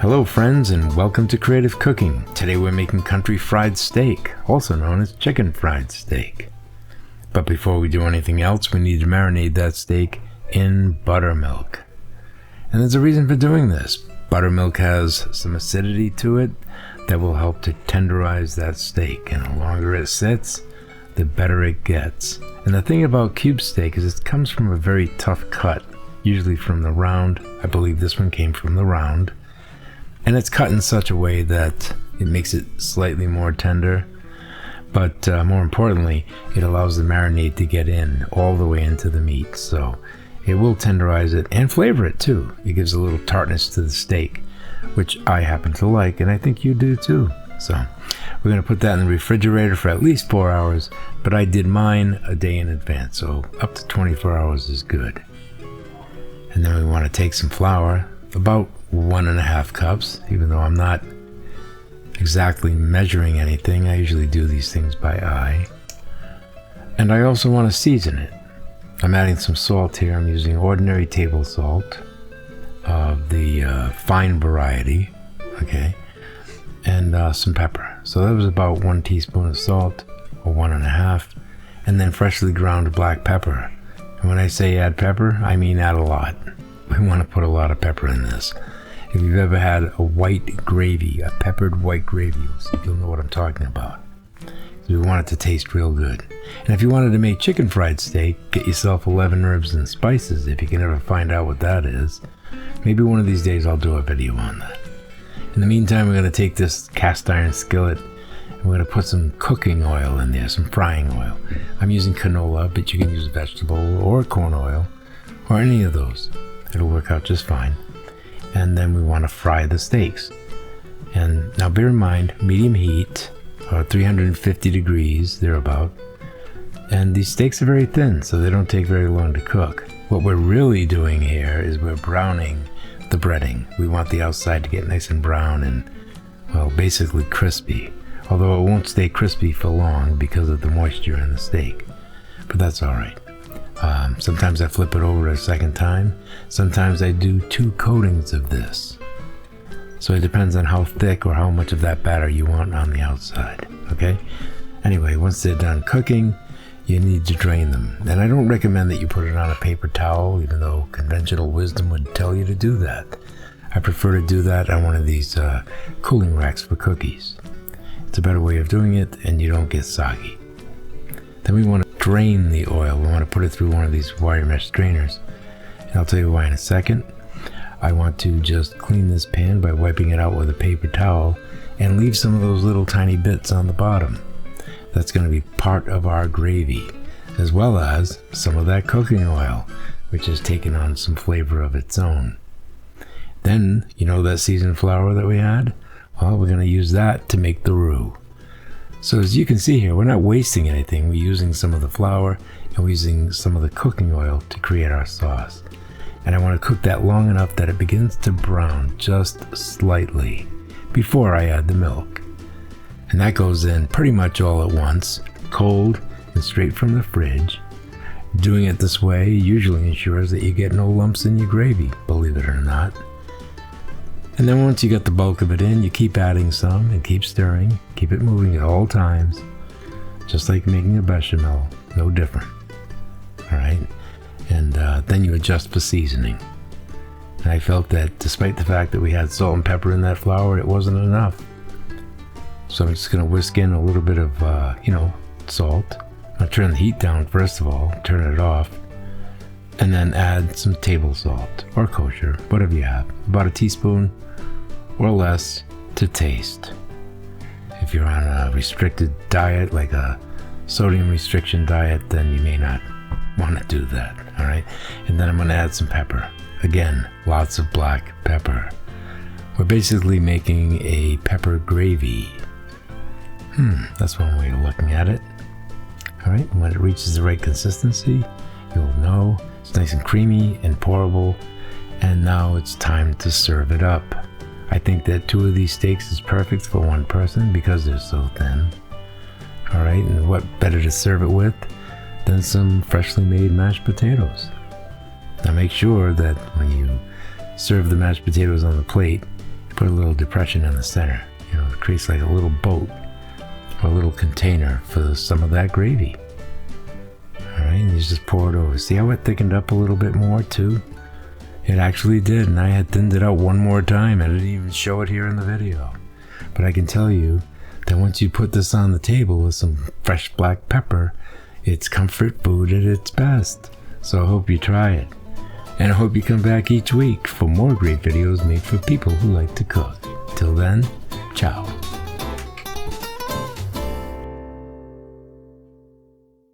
Hello friends and welcome to Creative Cooking. Today we're making country fried steak, also known as chicken fried steak. But before we do anything else, we need to marinate that steak in buttermilk. And there's a reason for doing this. Buttermilk has some acidity to it that will help to tenderize that steak, and the longer it sits, the better it gets. And the thing about cube steak is it comes from a very tough cut, usually from the round. I believe this one came from the round. And it's cut in such a way that it makes it slightly more tender. But more importantly, it allows the marinade to get in all the way into the meat. So it will tenderize it and flavor it too. It gives a little tartness to the steak, which I happen to like, and I think you do too. So we're going to put that in the refrigerator for at least 4 hours, but I did mine a day in advance, so up to 24 hours is good. And then we want to take some flour, about 1.5 cups, even though I'm not exactly measuring anything. I usually do these things by eye. And I also want to season it. I'm adding some salt here. I'm using ordinary table salt of the fine variety, okay, and some pepper. So that was about 1 teaspoon of salt, or 1.5, and then freshly ground black pepper. And when I say add pepper, I mean add a lot. We want to put a lot of pepper in this. If you've ever had a white gravy, a peppered white gravy, you'll know what I'm talking about. We want it to taste real good. And if you wanted to make chicken fried steak, get yourself 11 herbs and spices, if you can ever find out what that is. Maybe one of these days I'll do a video on that. In the meantime, we're going to take this cast iron skillet and we're going to put some cooking oil in there, some frying oil. I'm using canola, but you can use vegetable or corn oil or any of those. It'll work out just fine. And then we want to fry the steaks. And now bear in mind, medium heat, or 350 degrees, thereabout. And these steaks are very thin, so they don't take very long to cook. What we're really doing here is we're browning the breading. We want the outside to get nice and brown and, well, basically crispy. Although it won't stay crispy for long because of the moisture in the steak. But that's all right. Sometimes I flip it over a second time. Sometimes I do 2 coatings of this. So it depends on how thick or how much of that batter you want on the outside, okay? Anyway, once they're done cooking, you need to drain them. And I don't recommend that you put it on a paper towel, even though conventional wisdom would tell you to do that. I prefer to do that on one of these cooling racks for cookies. It's a better way of doing it, and you don't get soggy. Then we want to drain the oil. We want to put it through one of these wire mesh strainers. And I'll tell you why in a second. I want to just clean this pan by wiping it out with a paper towel and leave some of those little tiny bits on the bottom. That's going to be part of our gravy, as well as some of that cooking oil, which has taken on some flavor of its own. Then, you know that seasoned flour that we had? Well, we're going to use that to make the roux. So as you can see here, we're not wasting anything. We're using some of the flour and we're using some of the cooking oil to create our sauce. And I want to cook that long enough that it begins to brown just slightly before I add the milk. And that goes in pretty much all at once, cold and straight from the fridge. Doing it this way usually ensures that you get no lumps in your gravy, believe it or not. And then once you get the bulk of it in, you keep adding some and keep stirring. Keep it moving at all times, just like making a bechamel, no different. All right, and then you adjust for seasoning. And I felt that despite the fact that we had salt and pepper in that flour, it wasn't enough. So I'm just going to whisk in a little bit of, salt. I'll turn the heat down first of all, turn it off, and then add some table salt or kosher, whatever you have, about a teaspoon or less to taste. If you're on a restricted diet, like a sodium restriction diet, then you may not want to do that, all right? And then I'm going to add some pepper. Again, lots of black pepper. We're basically making a pepper gravy. That's one way of looking at it. All right, and when it reaches the right consistency, you'll know it's nice and creamy and pourable. And now it's time to serve it up. I think that 2 of these steaks is perfect for 1 person because they're so thin. All right, and what better to serve it with than some freshly made mashed potatoes? Now make sure that when you serve the mashed potatoes on the plate, put a little depression in the center. You know, it creates like a little boat or a little container for some of that gravy. Alright, and you just pour it over. See how it thickened up a little bit more too? It actually did, and I had thinned it out one more time. I didn't even show it here in the video. But I can tell you that once you put this on the table with some fresh black pepper, it's comfort food at its best. So I hope you try it. And I hope you come back each week for more great videos made for people who like to cook. Till then, ciao.